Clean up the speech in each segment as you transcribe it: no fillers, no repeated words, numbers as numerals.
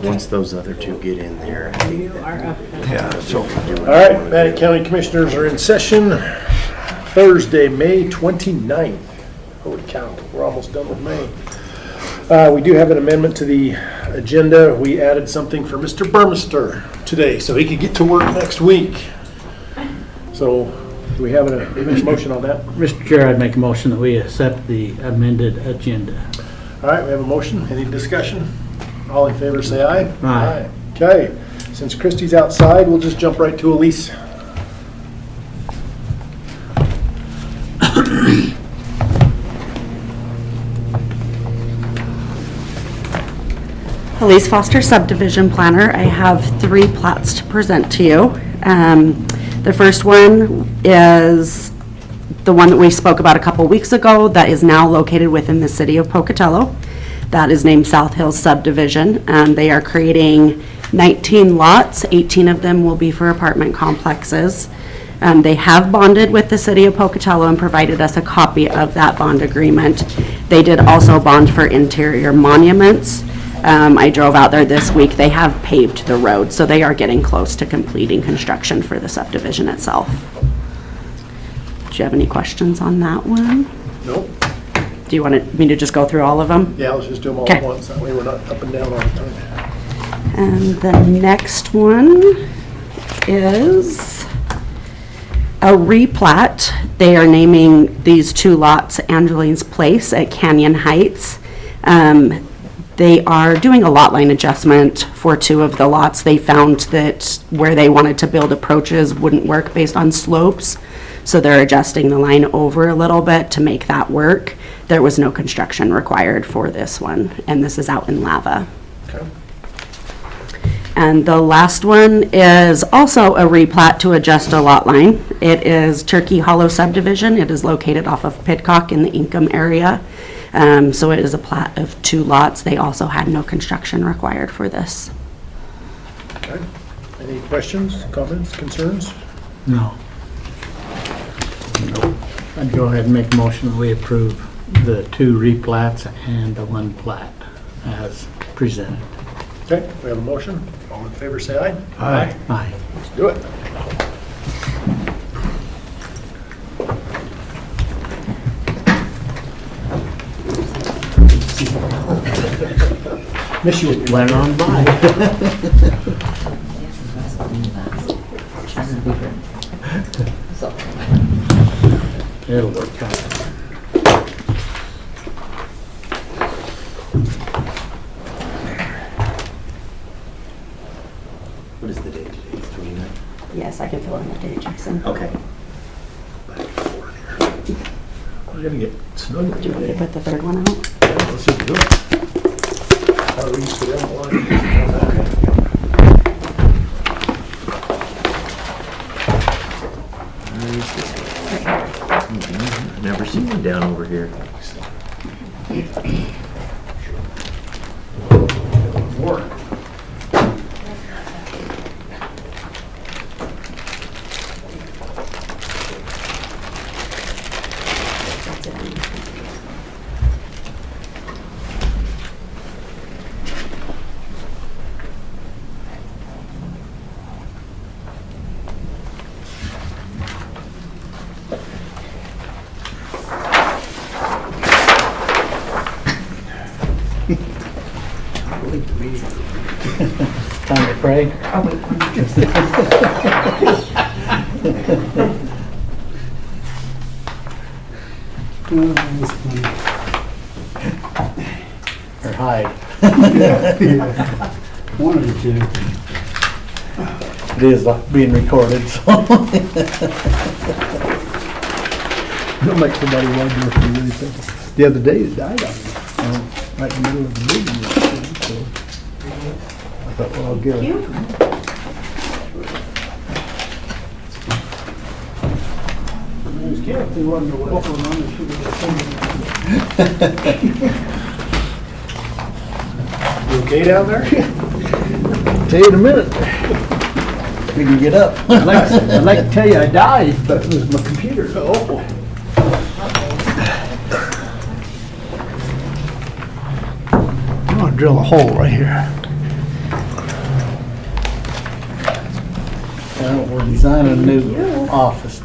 Once those other two get in there, I think Yeah, so. All right, Bannock County Commissioners are in session Thursday, May 29th. Holy cow, we're almost done with May. We do have an amendment to the agenda. We added something for Mr. Burmester today, so he could get to work next week. So, do we have a motion on that? Mr. Chair, I'd make a motion that we accept the amended agenda. All right, we have a motion. Any discussion? All in favor, say aye. Aye. Okay, since Christie's outside, we'll just jump right to Elise. Elise Foster, subdivision planner. I have 3 plats to present to you. The first one is the one that we spoke about a couple weeks ago that is now located within the city of Pocatello. That is named South Hills Subdivision, and they are creating 19 lots. 18 of them will be for apartment complexes. They have bonded with the city of Pocatello and provided us a copy of that bond agreement. They did also bond for interior monuments. I drove out there this week. They have paved the road, so they are getting close to completing construction for the subdivision itself. Do you have any questions on that one? Nope. Do you want me to just go through all of them? Yeah, let's just do them all Okay. at once. That way we're not up and down all the time. And the next one is a replat. They are naming these 2 lots Angeline's Place at Canyon Heights. They are doing a lot line adjustment for 2 of the lots. They found that where they wanted to build approaches wouldn't work based on slopes, so they're adjusting the line over a little bit to make that work. There was no construction required for this one, and this is out in Lava. Okay. And the last one is also a replat to adjust a lot line. It is Turkey Hollow subdivision. It is located off of Pidcock in the Ingham area. So it is a plat of 2 lots. They also had no construction required for this. Okay. Any questions, comments, concerns? No. I'd go ahead and make a motion that we approve the 2 replats and the 1 plat as presented. Okay, we have a motion. All in favor, say aye. Aye. Aye. Let's do it. Miss you. Went on by. It'll work out. What is the date today? It's 29? Yes, I can fill in the date, Jackson. Okay. Back and forth here. We're gonna get snug Do you want me to today. put the 3rd one out? Yeah, let's just do it. I'll read for them one. I've never seen one down over here. More. Time to pray. Or hide. One of the 2. It is being recorded, so. Don't make somebody wonder if you really think. The other day it died on me, right in the middle of the meeting. So I thought, well, I'll give it. There's Kathy wasn't what was on it, she was You okay down there? Tell you in a minute. We can get up. I'd like to tell you I died, but it was my computer. Oh. drill a hole right here. Well, we're designing a new office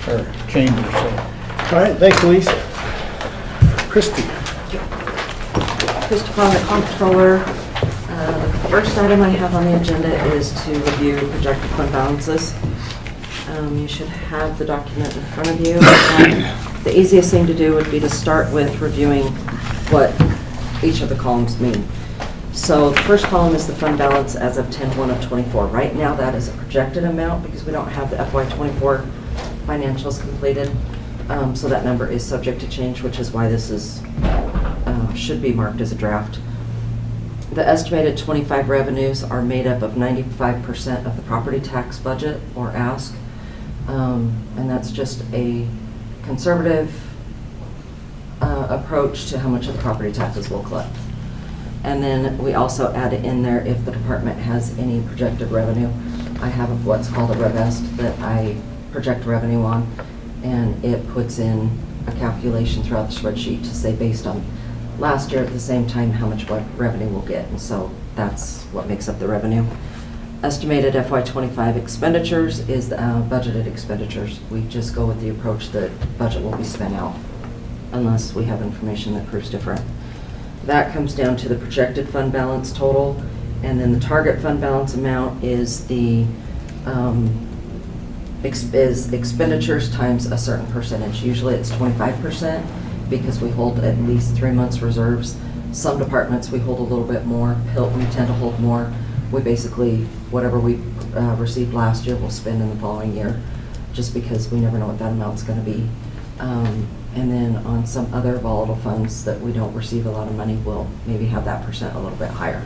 or chamber, so. All right, thanks, Elise. Christie. Christopher, the comptroller. The first item I have on the agenda is to review projected fund balances. You should have the document in front of you. The easiest thing to do would be to start with reviewing what each of the columns mean. So the first column is the fund balance as of 10/1 of '24. Right now, that is a projected amount because we don't have the FY '24 financials completed. So that number is subject to change, which is why this is should be marked as a draft. The estimated 25 revenues are made up of 95% of the property tax budget or ask, and that's just a conservative approach to how much of the property taxes we'll collect. And then we also add in there if the department has any projected revenue. I have what's called a RevEst that I project revenue on, and it puts in a calculation throughout the spreadsheet to say based on last year at the same time how much what revenue we'll get, and so that's what makes up the revenue. Estimated FY '25 expenditures is budgeted expenditures. We just go with the approach that budget will be spent out unless we have information that proves different. That comes down to the projected fund balance total, and then the target fund balance amount is the expenditures times a certain percentage. Usually it's 25% because we hold at least 3 months reserves. Some departments we hold a little bit more. Hilton we tend to hold more. We basically, whatever we received last year, we'll spend in the following year, just because we never know what that amount's going to be. And then on some other volatile funds that we don't receive a lot of money, we'll maybe have that percent a little bit higher.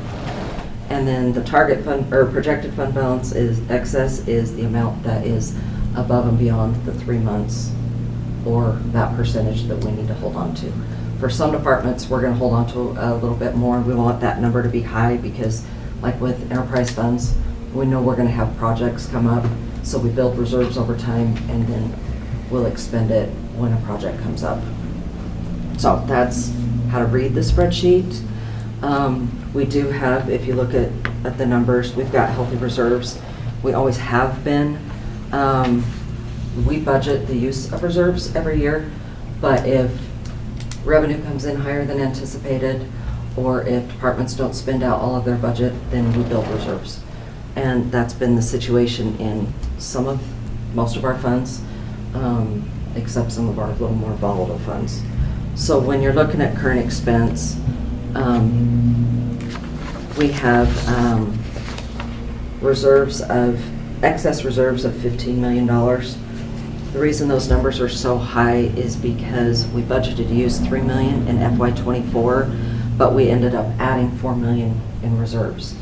And then the target fund or projected fund balance is excess is the amount that is above and beyond the 3 months or that percentage that we need to hold on to. For some departments, we're going to hold on to a little bit more. We want that number to be high because, like with enterprise funds, we know we're going to have projects come up, so we build reserves over time and then we'll expend it when a project comes up. So that's how to read the spreadsheet. We do have, if you look at the numbers, we've got healthy reserves. We always have been. We budget the use of reserves every year, but if revenue comes in higher than anticipated, or if departments don't spend out all of their budget, then we build reserves. And that's been the situation in most of our funds, except some of our little more volatile funds. So when you're looking at current expense, we have excess reserves of $15 million. The reason those numbers are so high is because we budgeted to use $3 million in FY '24, but we ended up adding $4 million in reserves.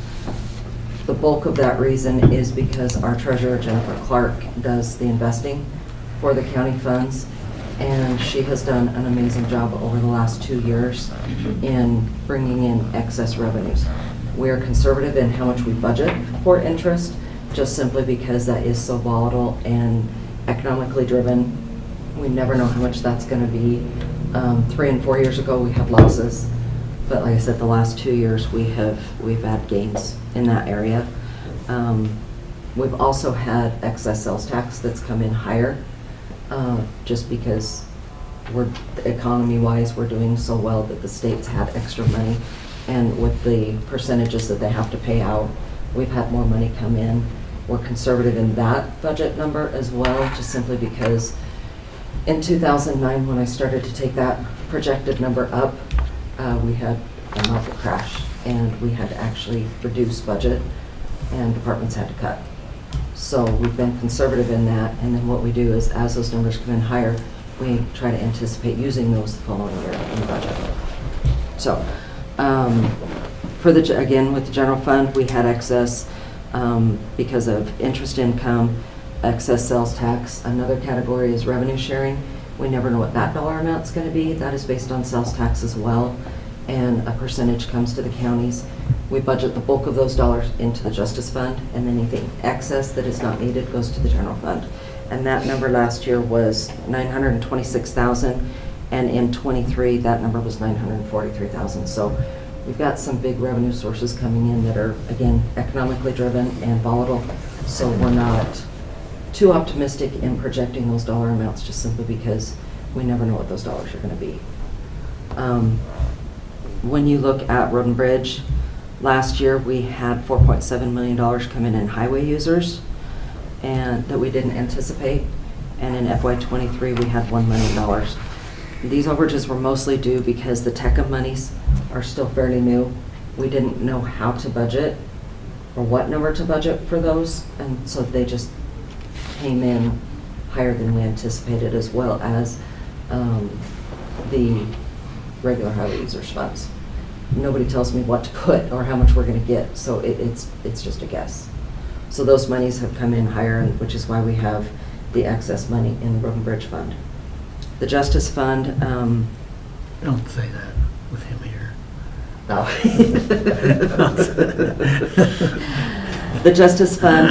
The bulk of that reason is because our treasurer, Jennifer Clark, does the investing for the county funds, and she has done an amazing job over the last 2 years in bringing in excess revenues. We are conservative in how much we budget for interest, just simply because that is so volatile and economically driven. We never know how much that's going to be. 3 and 4 years ago, we had losses, but like I said, the last 2 years we've had gains in that area. We've also had excess sales tax that's come in higher, just because economy-wise we're doing so well that the states had extra money, and with the percentages that they have to pay out, we've had more money come in. We're conservative in that budget number as well, just simply because in 2009, when I started to take that projected number up, we had a market crash and we had to actually reduce budget and departments had to cut. So we've been conservative in that, and then what we do is as those numbers come in higher, we try to anticipate using those the following year in the budget. So again, with the general fund, we had excess because of interest income, excess sales tax. Another category is revenue sharing. We never know what that dollar amount's going to be. That is based on sales tax as well, and a percentage comes to the counties. We budget the bulk of those dollars into the justice fund, and anything excess that is not needed goes to the general fund. And that number last year was $926,000, and in '23 that number was $943,000. So We've got some big revenue sources coming in that are, again, economically driven and volatile, so we're not too optimistic in projecting those dollar amounts just simply because we never know what those dollars are going to be. When you look at Road and Bridge, last year we had $4.7 million come in highway users and that we didn't anticipate, and in FY23 we had $1 million. These overages were mostly due because the TECA monies are still fairly new. We didn't know how to budget or what number to budget for those, and so they just came in higher than we anticipated, as well as the regular highway users funds. Nobody tells me what to put or how much we're going to get, so it's just a guess. So those monies have come in higher, which is why we have the excess money in the Road and Bridge Fund. The Justice Fund, Don't say that with him here. The Justice Fund,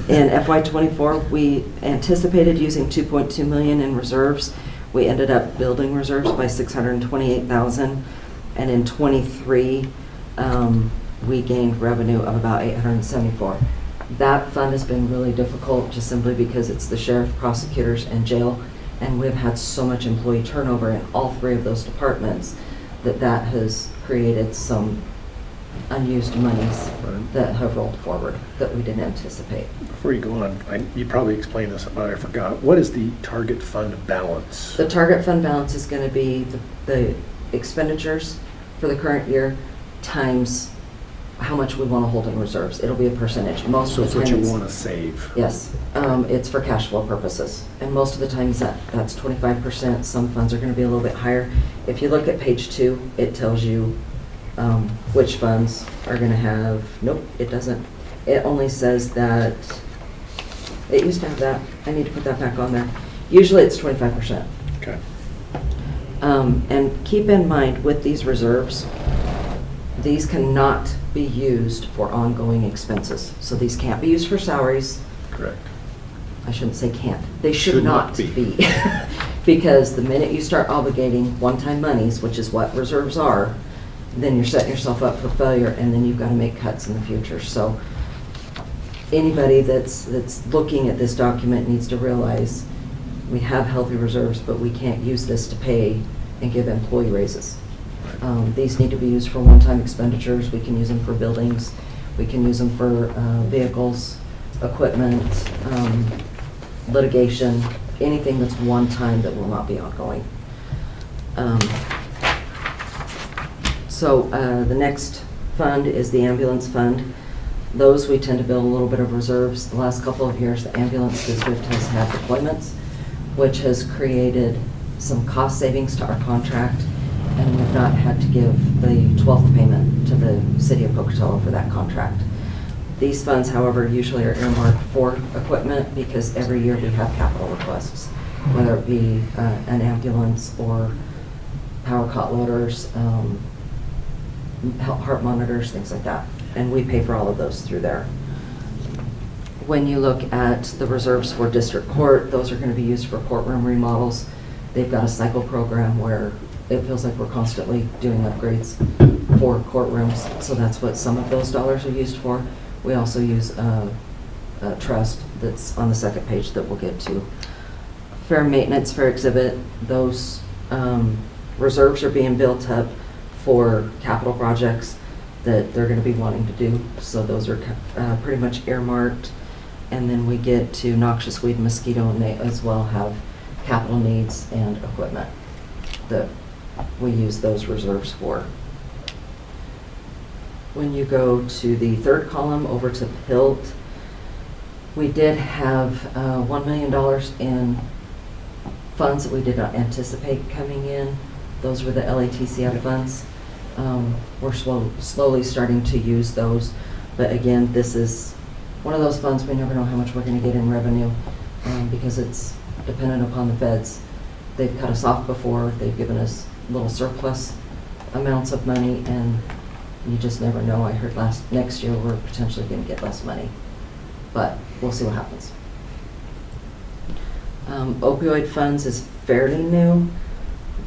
in FY24, we anticipated using $2.2 million in reserves. We ended up building reserves by $628,000, and in '23, we gained revenue of about $874,000. That fund has been really difficult just simply because it's the sheriff, prosecutors, and jail, and we've had so much employee turnover in all three of those departments that has created some unused monies that have rolled forward that we didn't anticipate. Before you go on, you probably explained this, but I forgot. What is the target fund balance? The target fund balance is going to be the expenditures for the current year times how much we want to hold in reserves. It'll be a percentage. Most So of it's the what time you want to save. Yes, it's for cash flow purposes. And most of the times that's 25%. Some funds are going to be a little bit higher. If you look at page 2, it tells you which funds are going to have, nope, it doesn't. It only says that, it used to have that. I need to put that back on there. Usually it's 25%. Okay. And keep in mind with these reserves, these cannot be used for ongoing expenses. So these can't be used for salaries. Correct. I shouldn't say can't. They should not be. Because the minute you start obligating one-time monies, which is what reserves are, then you're setting yourself up for failure, and then you've got to make cuts in the future. So anybody that's looking at this document needs to realize we have healthy reserves, but we can't use this to pay and give employee raises. These need to be used for one-time expenditures. We can use them for buildings. We can use them for vehicles, equipment, litigation, anything that's one-time that will not be ongoing. So the next fund is the ambulance fund. Those we tend to build a little bit of reserves. The last couple of years, the ambulance district has had deployments, which has created some cost savings to our contract, and we've not had to give the 12th payment to the city of Pocatello for that contract. These funds, however, usually are earmarked for equipment because every year we have capital requests, whether it be an ambulance or power cot loaders, heart monitors, things like that. And we pay for all of those through there. When you look at the reserves for district court, those are going to be used for courtroom remodels. They've got a cycle program where it feels like we're constantly doing upgrades for courtrooms, so that's what some of those dollars are used for. We also use a trust that's on the second page that we'll get to. Fair maintenance, fair exhibit, those reserves are being built up for capital projects that they're going to be wanting to do, so those are pretty much earmarked. And then we get to noxious weed and mosquito, and they as well have capital needs and equipment that we use those reserves for. When you go to the third column over to PILT, we did have $1 million in funds that we did not anticipate coming in. Those were the LATCF funds. We're slowly starting to use those, but again, this is one of those funds we never know how much we're going to get in revenue because it's dependent upon the feds. They've cut us off before. They've given us little surplus amounts of money, and you just never know. I heard next year we're potentially going to get less money, but we'll see what happens. Opioid funds is fairly new.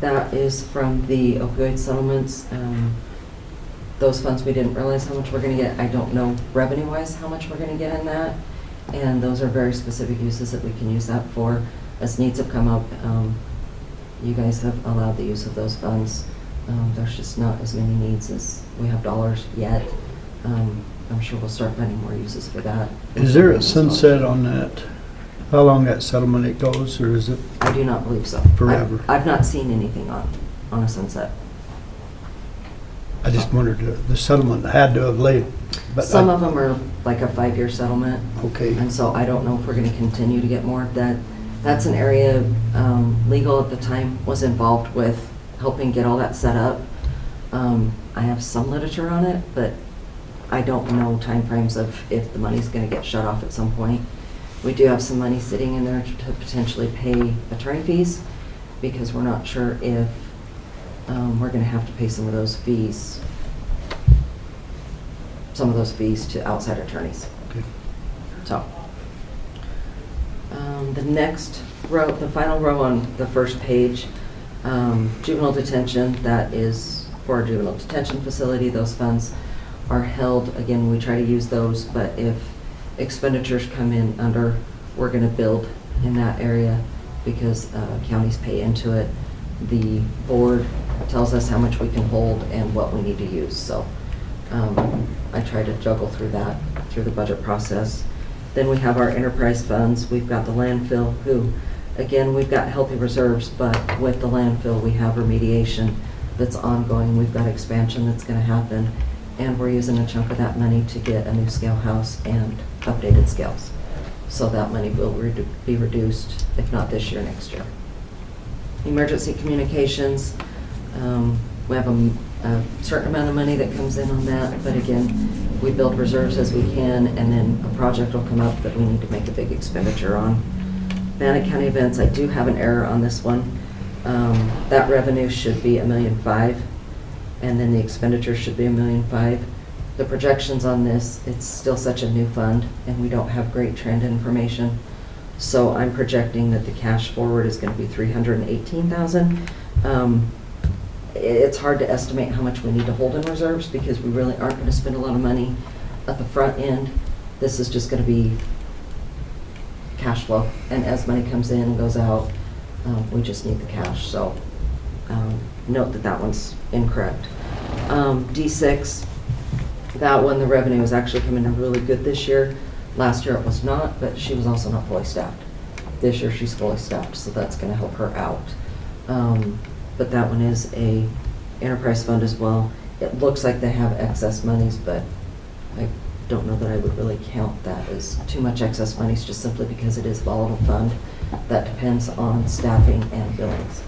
That is from the opioid settlements. Those funds, we didn't realize how much we're gonna get. I don't know revenue-wise how much we're gonna get in that. And those are very specific uses that we can use that for. As needs have come up, you guys have allowed the use of those funds. There's just not as many needs as we have dollars yet. I'm sure we'll start finding more uses for that. Is there a sunset on that? How long that settlement it goes, or is it? I do not believe so. Forever. I've not seen anything on a sunset. I just wondered, the settlement had to have laid. but Some I- of them are like a 5-year settlement. Okay, And so I don't know if we're gonna continue to get more of that. That's an area, legal at the time was involved with helping get all that set up. I have some literature on it, but I don't know timeframes of if the money's gonna get shut off at some point. We do have some money sitting in there to potentially pay attorney fees, because we're not sure if, we're gonna have to pay some of those fees to outside attorneys. okay. So, the next row, the final row on the first page, juvenile detention, that is for a juvenile detention facility. Those funds are held, again, we try to use those, but if expenditures come in under, we're gonna build in that area because counties pay into it. The board tells us how much we can hold and what we need to use, so I try to juggle through that, through the budget process. Then we have our enterprise funds. We've got the landfill, who, again, we've got healthy reserves, but with the landfill, we have remediation that's ongoing. We've got expansion that's gonna happen, and we're using a chunk of that money to get a new scale house and updated scales. So that money will be reduced, if not this year, next year. Emergency communications, we have a certain amount of money that comes in on that, but again, we build reserves as we can, and then a project will come up that we need to make a big expenditure on. Bannock County events, I do have an error on this one. That revenue should be $1.5 million, and then the expenditure should be $1.5 million. The projections on this, it's still such a new fund, and we don't have great trend information. So I'm projecting that the cash forward is gonna be $318,000. It's hard to estimate how much we need to hold in reserves because we really aren't gonna spend a lot of money at the front end. This is just gonna be cash flow, and as money comes in and goes out, we just need the cash, so note that that one's incorrect. D6, that one, the revenue is actually coming in really good this year. Last year it was not, but she was also not fully staffed. This year she's fully staffed, so that's gonna help her out. But that one is a enterprise fund as well. It looks like they have excess monies, but I don't know that I would really count that as too much excess monies, just simply because it is a volatile fund that depends on staffing and billings.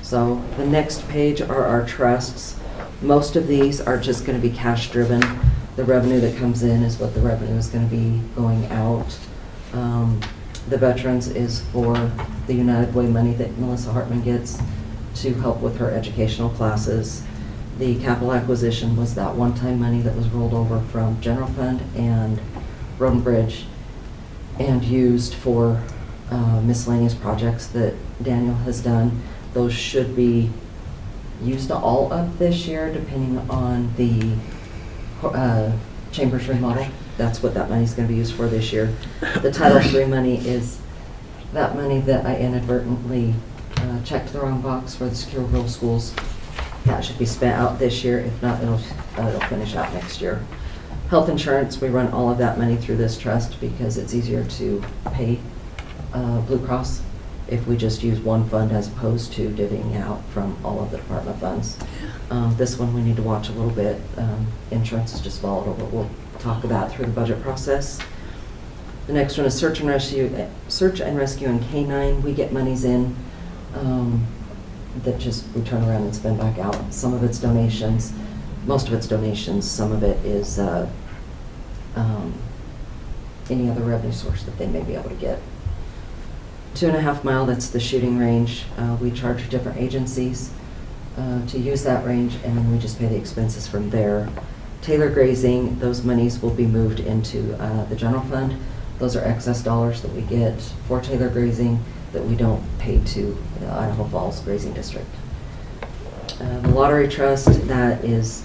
So the next page are our trusts. Most of these are just gonna be cash driven. The revenue that comes in is what the revenue is gonna be going out. The veterans is for the United Way money that Melissa Hartman gets to help with her educational classes. The capital acquisition was that one-time money that was rolled over from general fund and road and bridge and used for miscellaneous projects that Daniel has done. Those should be used all up this year, depending on the chambers remodel. That's what that money's gonna be used for this year. The Title III money is that money that I inadvertently checked the wrong box for the secure rural schools. That should be spent out this year. If not, it'll finish out next year. Health insurance, we run all of that money through this trust because it's easier to pay Blue Cross if we just use one fund as opposed to divvying out from all of the department funds. This one we need to watch a little bit. Insurance is just volatile, but we'll talk about through the budget process. The next one is search and rescue and K-9. We get monies in that just we turn around and spend back out. Some of it's donations, most of it's donations. Some of it is any other revenue source that they may be able to get. 2.5 Mile, that's the shooting range. We charge different agencies to use that range, and then we just pay the expenses from there. Taylor grazing, those monies will be moved into the general fund. Those are excess dollars that we get for Taylor grazing that we don't pay to the Idaho Falls Grazing District. The lottery trust, that is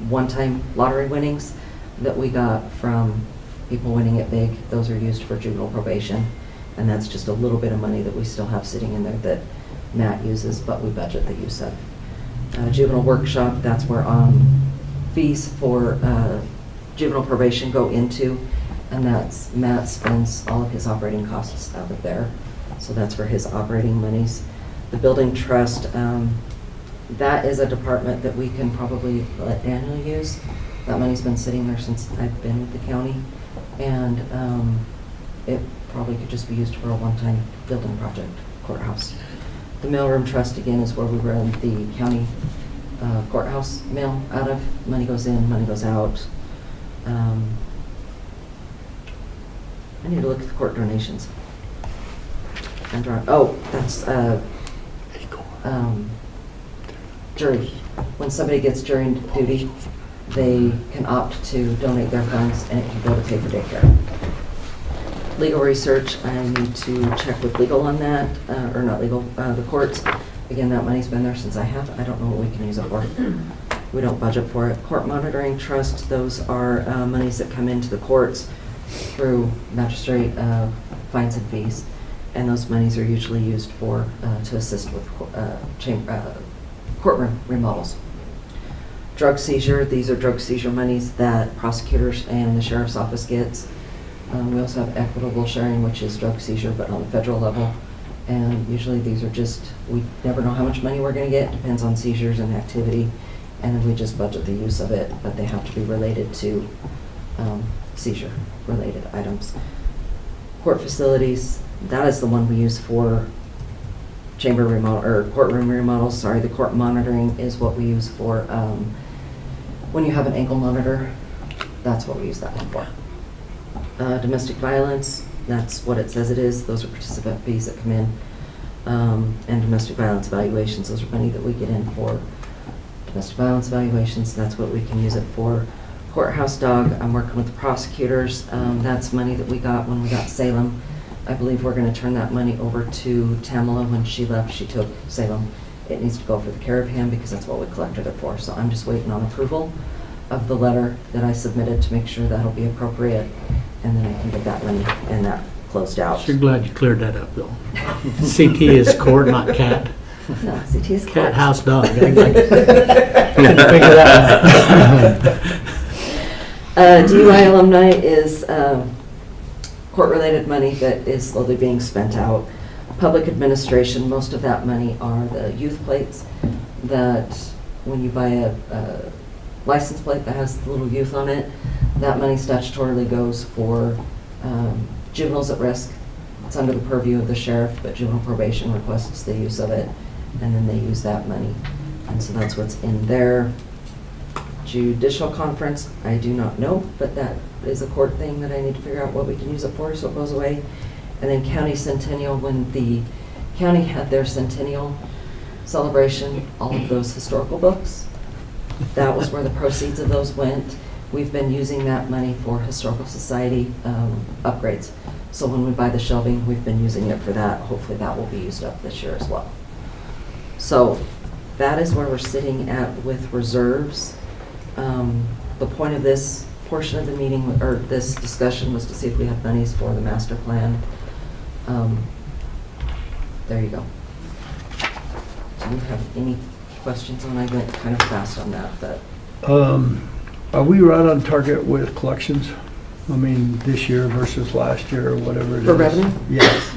one-time lottery winnings that we got from people winning it big. Those are used for juvenile probation, and that's just a little bit of money that we still have sitting in there that Matt uses, but we budget the use of. Juvenile workshop, that's where fees for juvenile probation go into, and that's, Matt spends all of his operating costs out of there. So that's for his operating monies. The building trust, that is a department that we can probably let Daniel use. That money's been sitting there since I've been with the county, and it probably could just be used for a one-time building project, courthouse. The mailroom trust, again, is where we run the county courthouse mail out of. Money goes in, money goes out. I need to look at the court donations. Oh, that's jury. When somebody gets jury duty, they can opt to donate their funds, and it can go to pay for daycare. Legal research, I need to check with legal on that, or not legal, the courts. Again, that money's been there since I don't know what we can use it for. We don't budget for it. Court monitoring trust, those are monies that come into the courts through magistrate fines and fees. And those monies are usually used for, to assist with courtroom remodels. Drug seizure, these are drug seizure monies that prosecutors and the sheriff's office gets. We also have equitable sharing, which is drug seizure, but on the federal level. And usually these are just, we never know how much money we're going to get, depends on seizures and activity. And then we just budget the use of it, but they have to be related to seizure-related items. Court facilities, that is the one we use for chamber remodel, or courtroom remodels, sorry. The court monitoring is what we use for when you have an ankle monitor, that's what we use that one for. Domestic violence, that's what it says it is. Those are participant fees that come in. And domestic violence evaluations, those are money that we get in for domestic violence evaluations. That's what we can use it for. Courthouse dog, I'm working with the prosecutors. That's money that we got when we got Salem. I believe we're going to turn that money over to Tamala. When she left, she took Salem. It needs to go for the care of him because that's what we collected it for. So I'm just waiting on approval of the letter that I submitted to make sure that'll be appropriate, and then I can get that money and that closed out. Sure glad you cleared that up, though. CT is court, not cat. No, CT is Cat, court. house, dog. Couldn't figure that one out. DUI alumni is court-related money that is slowly being spent out. Public administration, most of that money are the youth plates that when you buy a license plate that has the little youth on it, that money statutorily goes for juveniles at risk. It's under the purview of the sheriff, but juvenile probation requests the use of it, and then they use that money. And so that's what's in there. Judicial conference, I do not know, but that is a court thing that I need to figure out what we can use it for, so it goes away. And then county centennial, when the county had their centennial celebration, all of those historical books, that was where the proceeds of those went. We've been using that money for historical society upgrades. So when we buy the shelving, we've been using it for that. Hopefully that will be used up this year as well. So that is where we're sitting at with reserves. The point of this portion of the meeting, or this discussion, was to see if we have monies for the master plan. There you go. Do you have any questions on? I went kind of fast on that, but. Are we right on target with collections? I mean, this year versus last year or whatever it is? For revenue? Yes.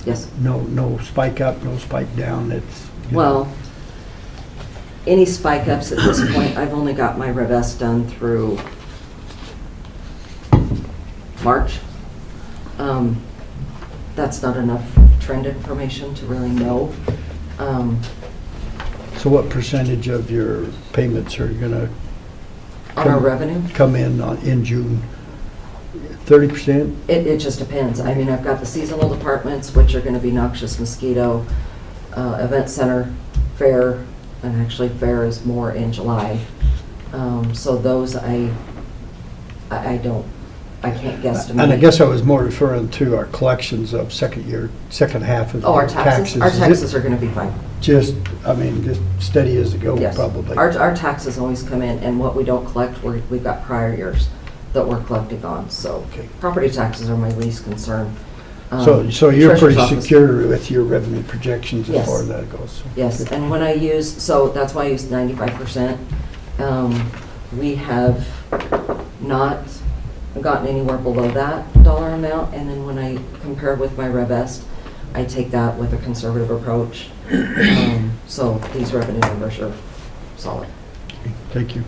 Yes. No spike up, no spike down. It's, you know. Well, any spike ups at this point, I've only got my Revest done through March. That's not enough trend information to really know. So what percentage of your payments are gonna On our revenue, come in June? 30%? it just depends. I mean, I've got the seasonal departments, which are going to be Noxious Mosquito, Event Center, Fair, and actually Fair is more in July. So those I I can't guesstimate. And I guess I was more referring to our collections of second half of the Oh, our taxes? Our Is it taxes are gonna be fine. just steady as it goes, Yes. probably? Our taxes always come in, and what we don't collect, we've got prior years that we're collecting on, so. Okay. Property taxes are my least concern. So you're pretty Treasurer's office- secure with your revenue projections as Yes. far as that goes? Yes, and when I use, so that's why I use 95%. We have not gotten anywhere below that dollar amount, and then when I compare with my Revest, I take that with a conservative approach. So these revenue numbers are solid. Thank you.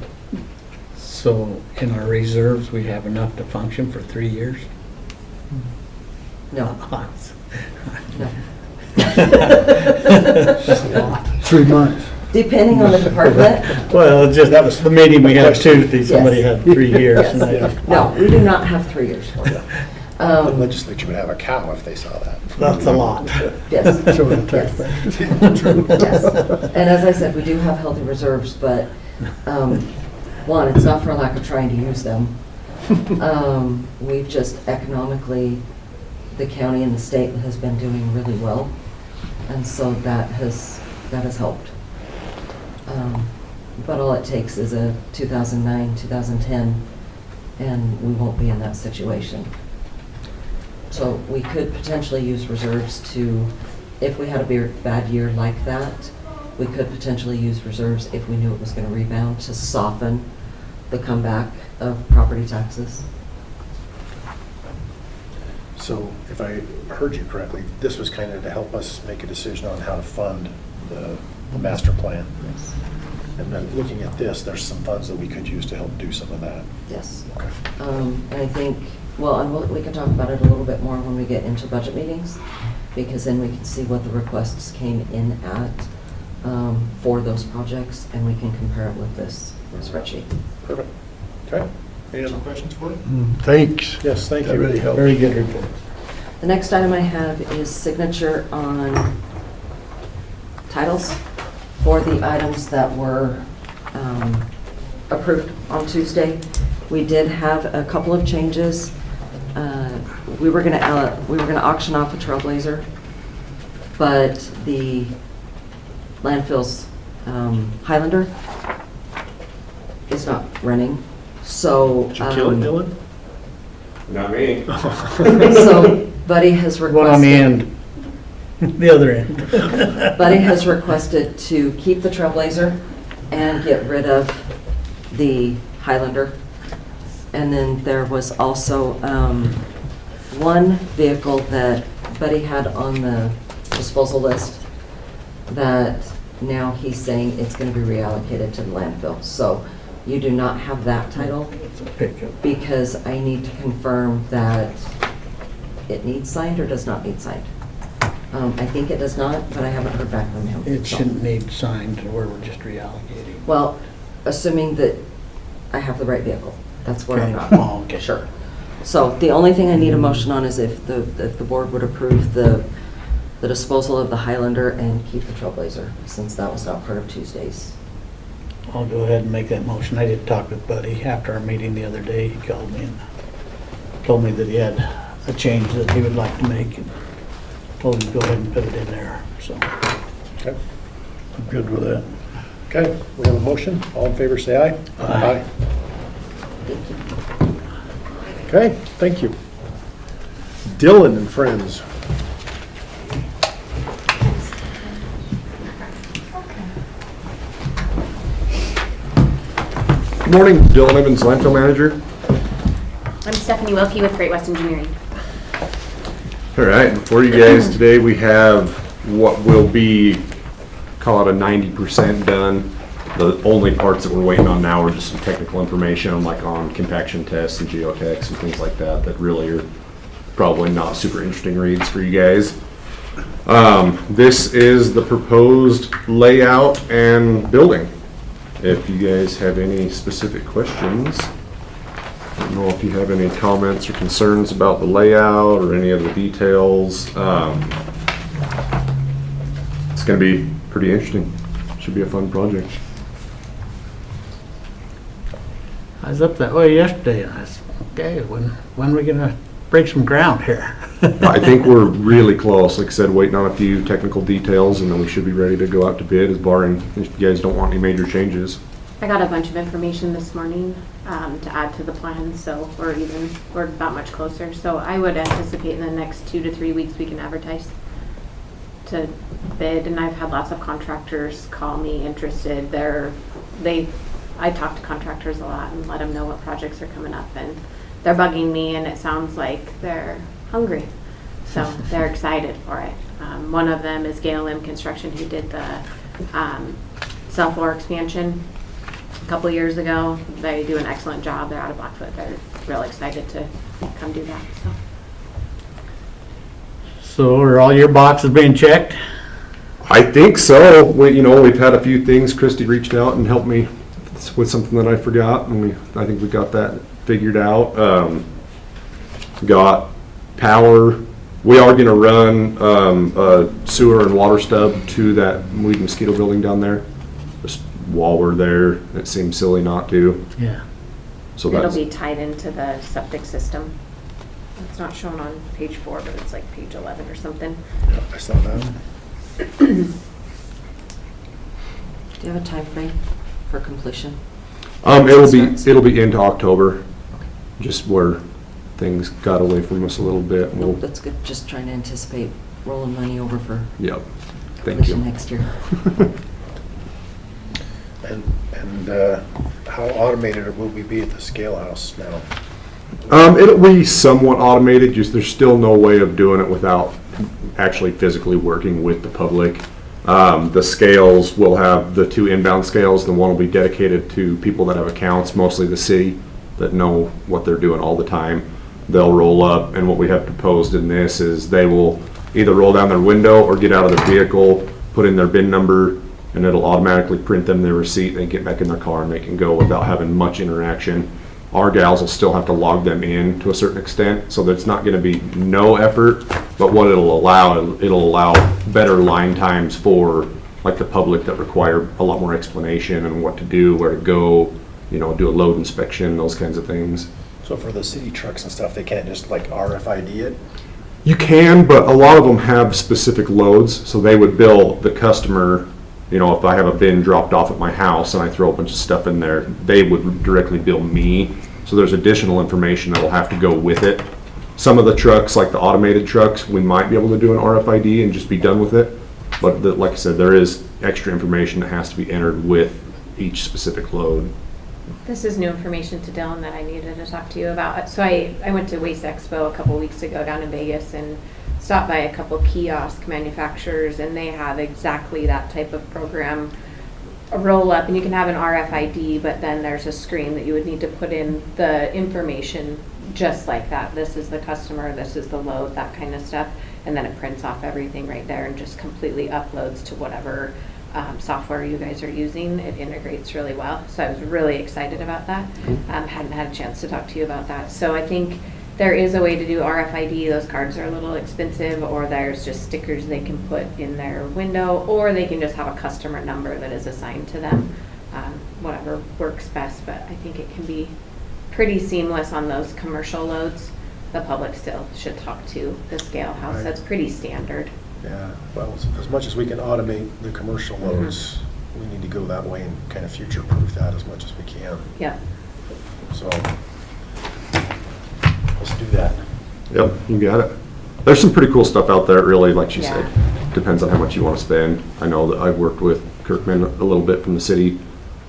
So in our reserves, we have enough to function for 3 years? No, no. 3 months. Depending on the department, Well, just, that was the meeting we had Tuesday, somebody had 3 years. yes. and I- No, we do not have 3 years for it. The legislature would have a cow if they saw that. That's a lot. Yes. So the Yes. taxpayers. Yes. And as I said, we do have healthy reserves, but, one, it's not for lack of trying to use them. We've just economically, the county and the state has been doing really well, and so that has helped. But all it takes is a 2009, 2010, and we won't be in that situation. So we could potentially use reserves to, if we had a bad year like that, we could potentially use reserves if we knew it was going to rebound to soften the comeback of property taxes. So if I heard you correctly, this was kind of to help us make a decision on how to fund the master plan. And then looking at this, there's some funds that we could use to help do some of that. Yes. Okay. And I think, well, and we can talk about it a little bit more when we get into budget meetings, because then we can see what the requests came in at for those projects, and we can compare it with this spreadsheet. Perfect. Okay. Any other questions for you? Thanks. Yes, thank That you. really helped. Very good report. The next item I have is signature on titles for the items that were approved on Tuesday. We did have a couple of changes. We were gonna auction off a Trailblazer, but the landfill's Highlander is not running, so. Did you kill it, Dylan? Not me. So Buddy has requested. One on the end, the other end. Buddy has requested to keep the Trailblazer and get rid of the Highlander. And then there was also one vehicle that Buddy had on the disposal list that now he's saying it's going to be reallocated to the landfill. So you do not have that title It's a pickup. because I need to confirm that it needs signed or does not need signed. I think it does not, but I haven't heard back from him. It so. shouldn't need signed to where we're just reallocating. Well, assuming that I have the right vehicle, that's where I'm Okay. not. Oh, okay. Sure. So the only thing I need a motion on is if the board would approve the disposal of the Highlander and keep the Trailblazer, since that was not part of Tuesday's. I'll go ahead and make that motion. I did talk with Buddy after our meeting the other day. He called me and told me that he had a change that he would like to make. And told him to go ahead and put it in there, so. Okay. I'm good with that. Okay, we have a motion. All in favor, say aye. Aye. Thank you. Okay, thank you. Dylan and Friends. Good morning, Dylan Evans, landfill manager. I'm Stephanie Wilkie with Great West Engineering. All right, before you guys today, we have what will be, call it a 90% done. The only parts that we're waiting on now are just some technical information, like on compaction tests and geotechs and things like that, that really are probably not super interesting reads for you guys. This is the proposed layout and building. If you guys have any specific questions, I don't know if you have any comments or concerns about the layout or any of the details. It's going to be pretty interesting. Should be a fun project. I was up that way yesterday, and I said, okay, when are we gonna break some ground here? I think we're really close. Like I said, waiting on a few technical details, and then we should be ready to go out to bid, as barring if you guys don't want any major changes. I got a bunch of information this morning to add to the plan, so we're that much closer. So I would anticipate in the next 2 to 3 weeks we can advertise to bid. And I've had lots of contractors call me interested. I talk to contractors a lot and let them know what projects are coming up, and they're bugging me, and it sounds like they're hungry. So they're excited for it. One of them is Gale M Construction, who did the cell floor expansion a couple years ago. They do an excellent job. They're out of Blackfoot. They're real excited to come do that. So are all your boxes being checked? I think so. We've had a few things. Christy reached out and helped me with something that I forgot, and I think we got that figured out. Got power. We are going to run a sewer and water stub to that weed mosquito building down there. Just while we're there, it seems silly not to. Yeah. So It'll that's be tied into the septic system. It's not shown on page 4, but it's like page 11 or something. Yeah, I saw that. Do you have a time frame for completion? it'll be into October. Just where things got away from us a little bit. Nope, that's good. Just trying to anticipate rolling money over for Yep. Thank you. completion next year. And how automated will we be at the scale house now? It'll be somewhat automated, just there's still no way of doing it without actually physically working with the public. The scales will have the 2 inbound scales. The one will be dedicated to people that have accounts, mostly the city, that know what they're doing all the time. They'll roll up, and what we have proposed in this is they will either roll down their window or get out of their vehicle, put in their bin number, and it'll automatically print them their receipt. They get back in their car and they can go without having much interaction. Our gals will still have to log them in to a certain extent, so that's not gonna be no effort, but what it'll allow better line times for like the public that require a lot more explanation and what to do, where to go, do a load inspection, those kinds of things. So for the city trucks and stuff, they can't just like RFID it? You can, but a lot of them have specific loads, so they would bill the customer. If I have a bin dropped off at my house and I throw a bunch of stuff in there, they would directly bill me. So there's additional information that will have to go with it. Some of the trucks, like the automated trucks, we might be able to do an RFID and just be done with it. But like I said, there is extra information that has to be entered with each specific load. This is new information to Dylan that I needed to talk to you about. So I went to Waste Expo a couple weeks ago down in Vegas and stopped by a couple kiosk manufacturers, and they have exactly that type of program. A roll up, and you can have an RFID, but then there's a screen that you would need to put in the information just like that. This is the customer, this is the load, that kind of stuff. And then it prints off everything right there and just completely uploads to whatever software you guys are using. It integrates really well. So I was really excited about that. Hadn't had a chance to talk to you about that. So I think there is a way to do RFID. Those cards are a little expensive, or there's just stickers they can put in their window, or they can just have a customer number that is assigned to them. Whatever works best, but I think it can be pretty seamless on those commercial loads. The public still should talk to the scale house. Right. That's pretty standard. Yeah, well, as much as we can automate the commercial loads, we need to go that way and kind of future-proof that as much as we can. Yep. So, let's do that. Yep, you got it. There's some pretty cool stuff out there, really, like she Yeah. said. Depends on how much you want to spend. I know that I've worked with Kirkman a little bit from the city,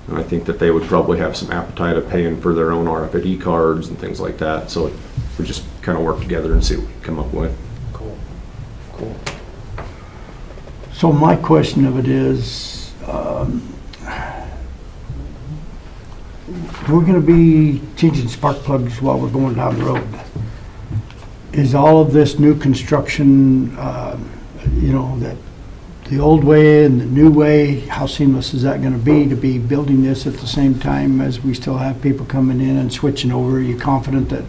and I think that they would probably have some appetite of paying for their own RFID cards and things like that. So we just kind of work together and see what we can come up with. Cool. So my question of it is, we're gonna be changing spark plugs while we're going down the road. Is all of this new construction, that the old way and the new way, how seamless is that gonna be to be building this at the same time as we still have people coming in and switching over? Are you confident that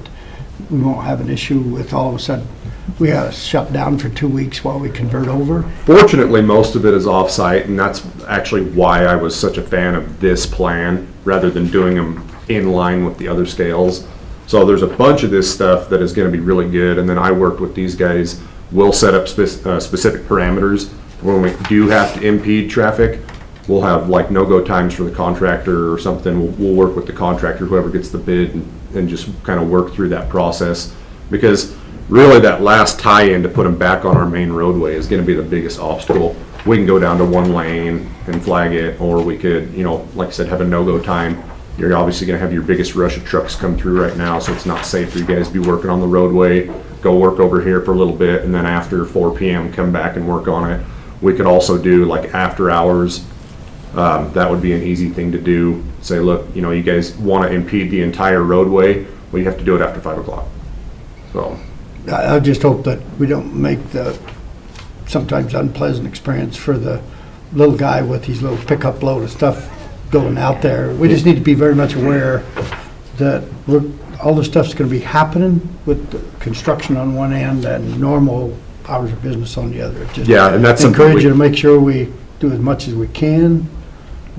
we won't have an issue with all of a sudden, we gotta shut down for 2 weeks while we convert over? Fortunately, most of it is off-site, and that's actually why I was such a fan of this plan, rather than doing them in line with the other scales. So there's a bunch of this stuff that is gonna be really good, and then I worked with these guys. We'll set up specific parameters. When we do have to impede traffic, we'll have like no-go times for the contractor or something. We'll work with the contractor, whoever gets the bid, and just kind of work through that process. Because really that last tie-in to put them back on our main roadway is gonna be the biggest obstacle. We can go down to one lane and flag it, or we could, you know, like I said, have a no-go time. You're obviously gonna have your biggest rush of trucks come through right now, so it's not safe for you guys to be working on the roadway. Go work over here for a little bit, and then after 4 PM, come back and work on it. We could also do like after hours. That would be an easy thing to do. Say, look, you know, you guys wanna impede the entire roadway, well, you have to do it after 5 o'clock. So, I just hope that we don't make the sometimes unpleasant experience for the little guy with his little pickup load of stuff going out there. We just need to be very much aware that all the stuff's gonna be happening with the construction on one end and normal hours of business on the other. Just yeah, and that's something encourage you to make sure we do as much as we can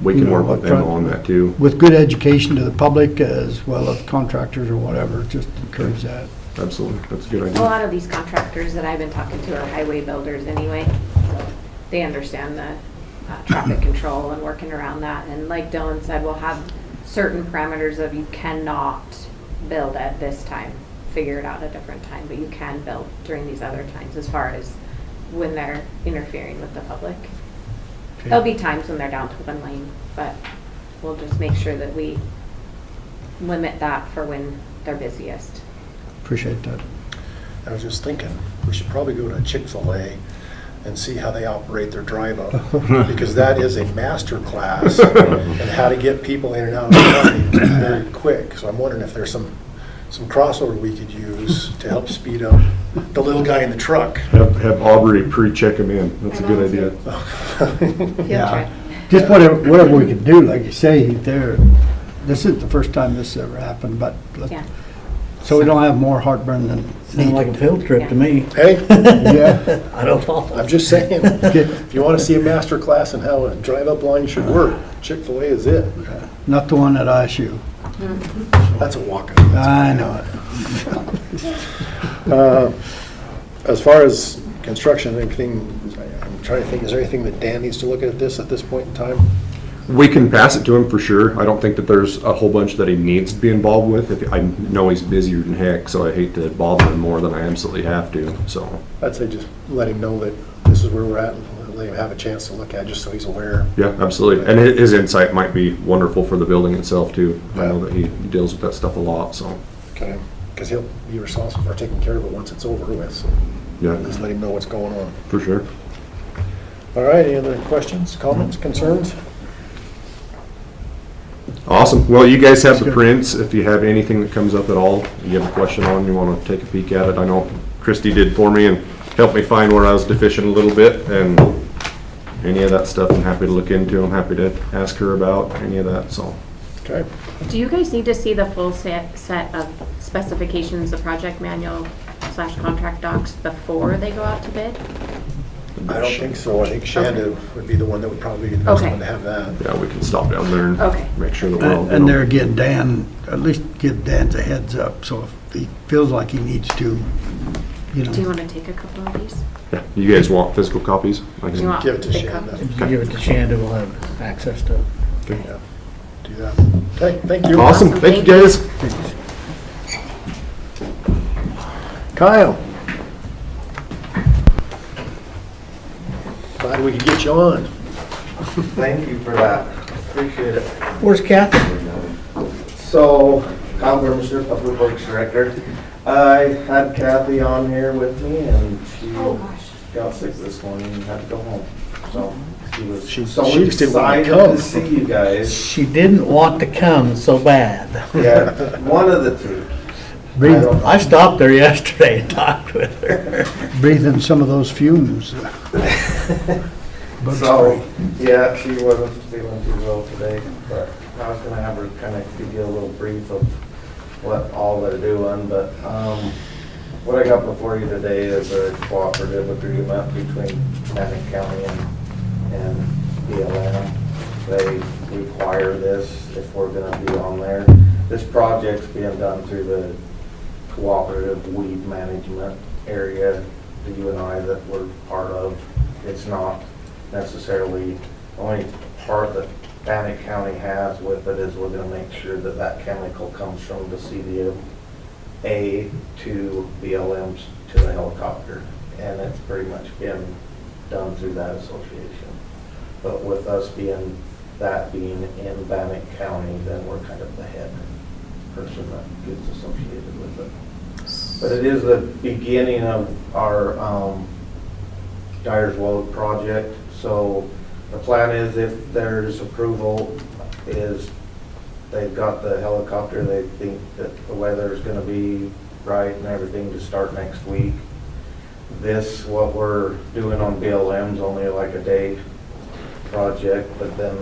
we you can know, work with them on that too. with good education to the public as well as contractors or whatever. Just encourage that. Absolutely, that's a good A idea. lot of these contractors that I've been talking to are highway builders anyway, so they understand the traffic control and working around that. And like Dylan said, we'll have certain parameters of you cannot build at this time, figure it out at a different time, but you can build during these other times as far as when they're interfering with the public. There'll be times when they're down to one lane, but we'll just make sure that we limit that for when they're busiest. Appreciate that. I was just thinking, we should probably go to Chick-fil-A and see how they operate their drive-up, because that is a master class in how to get people in and out of the company very quick. So I'm wondering if there's some crossover we could use to help speed up the little guy in the truck. Have Aubrey pre-check them in. That's a good idea. Field Yeah. trip. Just whatever we can do, like you say, this isn't the first time this has ever happened, but Yeah. so we don't have more heartburn than Sounds like a field trip to me. Hey, Yeah. I don't know. I'm just saying, if you want to see a master class in how a drive-up line should work, Chick-fil-A is it. Not the one at ISU. That's a walk. I know it. As far as construction, anything, I'm trying to think, is there anything that Dan needs to look at this point in time? We can pass it to him for sure. I don't think that there's a whole bunch that he needs to be involved with. I know he's busier than heck, so I hate to bother him more than I absolutely have to, so. I'd say just let him know that this is where we're at, and let him have a chance to look at it, just so he's aware. Yeah, absolutely. And his insight might be wonderful for the building itself too. I know that he deals with that stuff a lot, so. Okay, because he'll be responsible for taking care of it once it's over with, so Yeah, just let him know what's going on. for sure. All right, any other questions, comments, concerns? Awesome. Well, you guys have the prints. If you have anything that comes up at all, you have a question on, you want to take a peek at it. I know Christy did for me and helped me find where I was deficient a little bit, and any of that stuff I'm happy to look into. I'm happy to ask her about any of that, so. Okay, Do you guys need to see the full set of specifications, the project manual / contract docs before they go out to bid? I don't think so. I think Shanda would be the one that would probably be the best one to have that. Yeah, we can stop down there and Okay. make sure that we're all. And there again, Dan, at least give Dan a heads up, so if he feels like he needs to, you Do you know. want to take a couple of these? Yeah. You guys want physical copies? I Do you can- want Give it to big Shanda. copies? If you give it to Shanda, we'll have access to it. Yeah, do that. Okay, thank you. Awesome. Awesome. Thank you, Thank you. guys. Kyle. Glad we could get you on. Thank you for that. Appreciate it. Where's Kathy? So, Kyle Grimmister, Public Works Director. I had Kathy on here with me and she got sick this morning and had to go home. So, she was so she just didn't want to excited come. to see you guys. She didn't want to come so bad. Yeah, one of the two. Breathe, I stopped there yesterday and talked with her. breathe in some of those fumes. Bug So, spray. yeah, she wasn't feeling too well today, but I was gonna have her kind of give you a little brief of what all they're doing, but, what I got before you today is a cooperative agreement between Bannock County and BLM. They require this if we're gonna be on there. this project's being done through the cooperative weed management area, the UNI that we're part of. It's not necessarily, the only part that Bannock County has with it is we're gonna make sure that that chemical comes from the CDMA to BLMs to the helicopter. And it's pretty much been done through that association. But with us being in Bannock County, then we're kind of the head person that gets associated with it. But it is the beginning of our Dyer's Road project. So the plan is, if there's approval, is they've got the helicopter, they think that the weather is gonna be right and everything to start next week. This, what we're doing on BLM's only like a day project, but then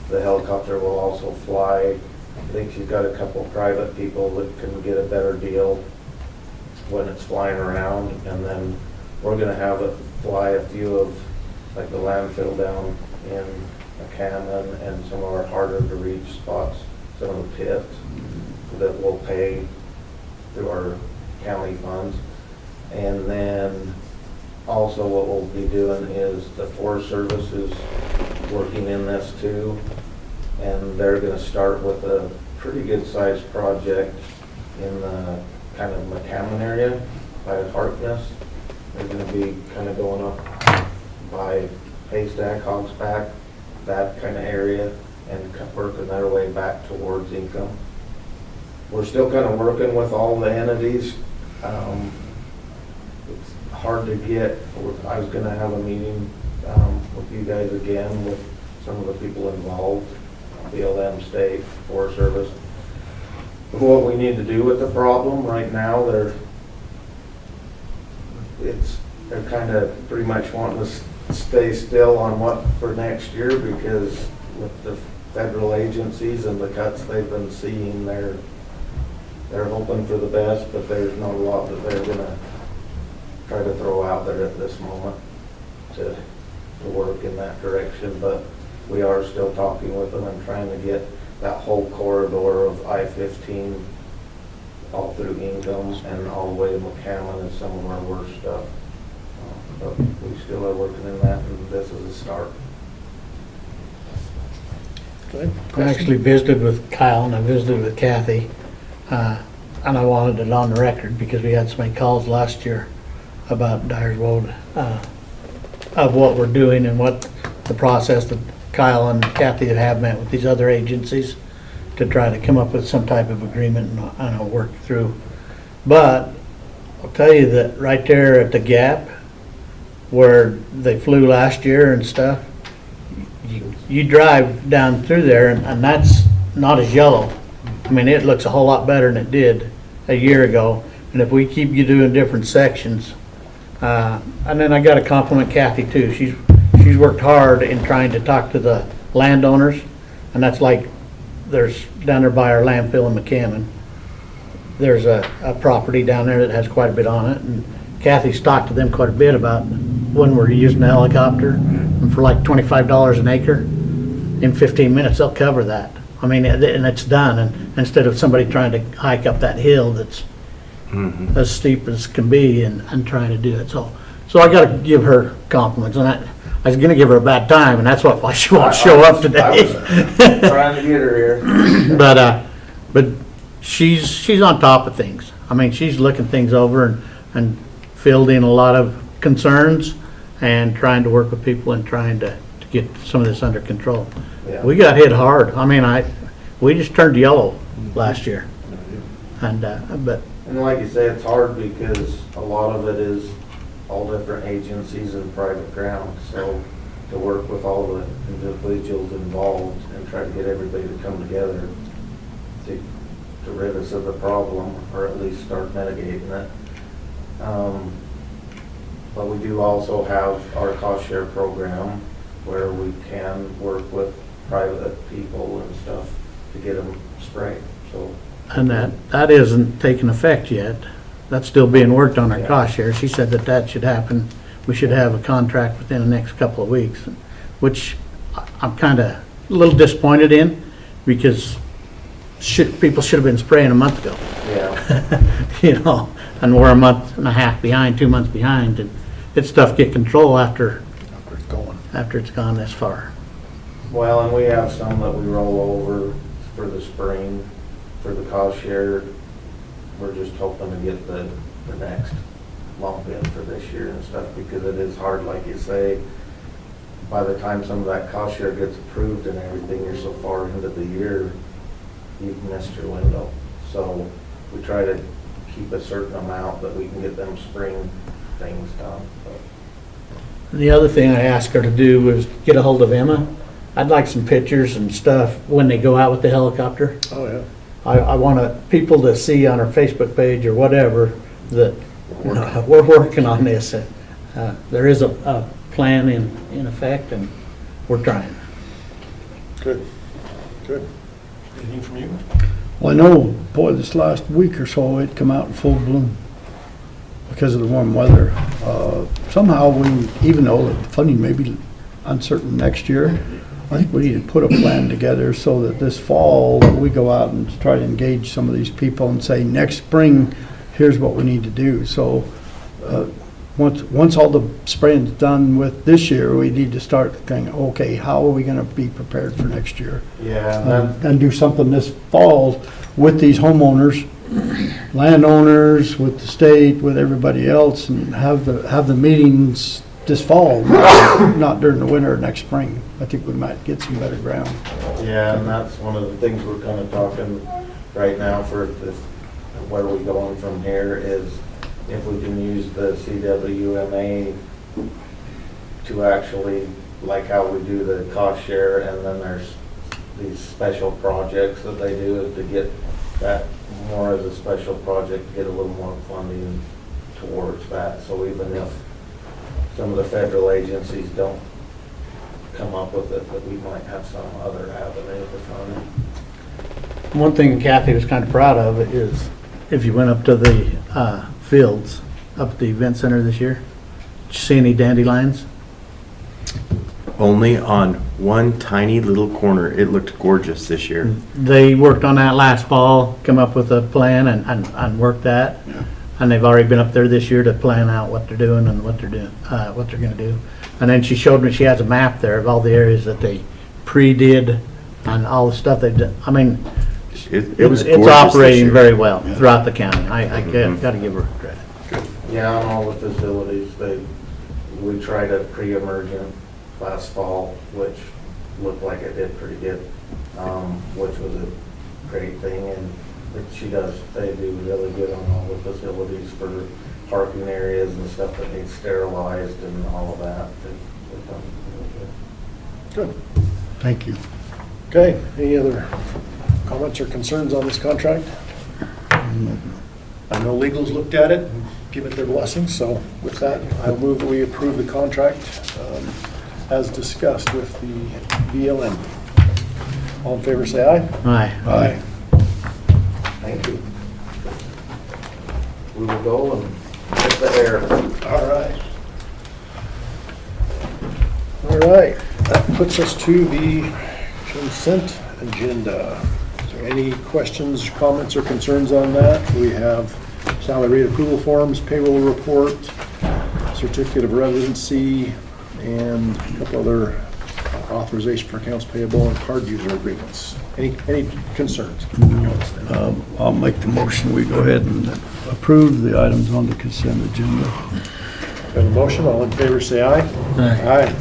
the helicopter will also fly. I think she's got a couple private people that can get a better deal when it's flying around, and then we're gonna have it fly a few of, like the landfill down in McCammon and some of our harder to reach spots, some of the pits that we'll pay through our county funds. And then also what we'll be doing is the Forest Service is working in this too, and they're gonna start with a pretty good sized project in the kind of McCammon area by Harkness. They're gonna be kind of going up by Haystack, Hogsback, that kind of area, and working their way back towards Income. We're still kind of working with all the entities. It's hard to get. I was gonna have a meeting with you guys again with some of the people involved, BLM, State, Forest Service. What we need to do with the problem right now, they're kind of pretty much wanting to stay still on what for next year, because with the federal agencies and the cuts they've been seeing, they're hoping for the best, but there's not a lot that they're gonna try to throw out there at this moment to work in that direction. But we are still talking with them and trying to get that whole corridor of I-15 all through Income and all the way to McCammon is some of our worst stuff. But we still are working in that, and this is a start. I actually visited with Kyle and I visited with Kathy, and I wanted it on the record because we had so many calls last year about Dyer's Road, of what we're doing and what the process that Kyle and Kathy have met with these other agencies to try to come up with some type of agreement and work through. But I'll tell you that right there at the gap where they flew last year and stuff, you drive down through there and that's not as yellow. I mean, it looks a whole lot better than it did a year ago. And if we keep you doing different sections, and then I got to compliment Kathy too. She's worked hard in trying to talk to the landowners, and that's like there's down there by our landfill in McCammon. There's a property down there that has quite a bit on it, and Kathy's talked to them quite a bit about when we're using the helicopter, and for like $25 an acre, in 15 minutes they'll cover that. I mean, and it's done, and instead of somebody trying to hike up that hill that's as steep as can be and trying to do it. So I got to give her compliments, and I was going to give her a bad time, and that's why she won't show up today. I was trying to get her here. But she's on top of things. I mean, she's looking things over and filled in a lot of concerns and trying to work with people and trying to get some of this under control. Yeah. We got hit hard. I mean, we just turned yellow last year, but. And like you say, it's hard because a lot of it is all different agencies and private ground. So to work with all the individuals involved and try to get everybody to come together to rid us of the problem, or at least start mitigating it. But we do also have our cost share program where we can work with private people and stuff to get them sprayed. So. And that isn't taking effect yet. That's still being worked on our cost share. She said that should happen. We should have a contract within the next couple of weeks, which I'm kind of a little disappointed in, because people should have been spraying a month ago. Yeah, You know, and we're a month and a half behind, 2 months behind, and it's tough to get control after It's going. it's gone this far. well, and we have some that we roll over for the spring, for the cost share. We're just hoping to get the next lump in for this year and stuff, because it is hard, like you say. By the time some of that cost share gets approved and everything, you're so far into the year, you've missed your window. So we try to keep a certain amount that we can get them spring things done. But The other thing I asked her to do was get a hold of Emma. I'd like some pictures and stuff when they go out with the helicopter. Oh, yeah. I want people to see on our Facebook page or whatever that we're working on this. There is a plan in effect, and we're trying. Good, good. Anything from you? Well, I know, boy, this last week or so, it come out in full bloom because of the warm weather. Somehow, even though the funding may be uncertain next year, I think we need to put a plan together so that this fall, we go out and try to engage some of these people and say, next spring, here's what we need to do. So once all the spraying's done with this year, we need to start thinking, okay, how are we going to be prepared for next year? yeah, And do something this fall with these homeowners, landowners, with the state, with everybody else, and have the meetings this fall, not during the winter or next spring. I think we might get some better ground. yeah, and that's one of the things we're kind of talking right now for this, where we going from here is if we can use the CWMA to actually, like how we do the cost share, and then there's these special projects that they do, is to get that more as a special project, to get a little more funding towards that. So even if some of the federal agencies don't come up with it, that we might have some other avenue to fund it. One thing Kathy was kind of proud of is if you went up to the fields up at the event center this year, did you see any dandelions? Only on one tiny little corner. It looked gorgeous this year. They worked on that last fall, come up with a plan and worked that. And they've already been up there this year to plan out what they're doing and what they're gonna do. And then she showed me, she has a map there of all the areas that they pre-did and all the stuff they've done. I mean, It was it's gorgeous this operating year. very well throughout the county. I gotta give her credit. Yeah, on all the facilities, we tried a pre-emergent last fall, which looked like it did pretty good, which was a great thing. And they do really good on all the facilities for parking areas and stuff that needs sterilized and all of that. They've done really good. Good. Thank you. Okay, any other comments or concerns on this contract? I know legal's looked at it and given it their blessing, so with that, I'll move that we approve the contract as discussed with the BLM. All in favor, say aye. Aye. Aye. Thank you. We will go and get the air. All right. All right, that puts us to the consent agenda. Is there any questions, comments, or concerns on that? We have salary rate approval forms, payroll report, certificate of residency, and a couple other authorization for accounts payable and card user agreements. Any concerns? I'll make the motion, we go ahead and approve the items on the consent agenda. We have a motion, all in favor say aye. Aye. Aye.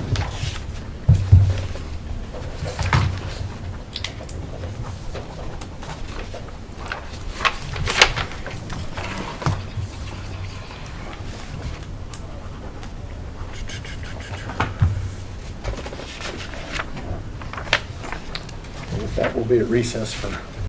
With that, we'll be at recess for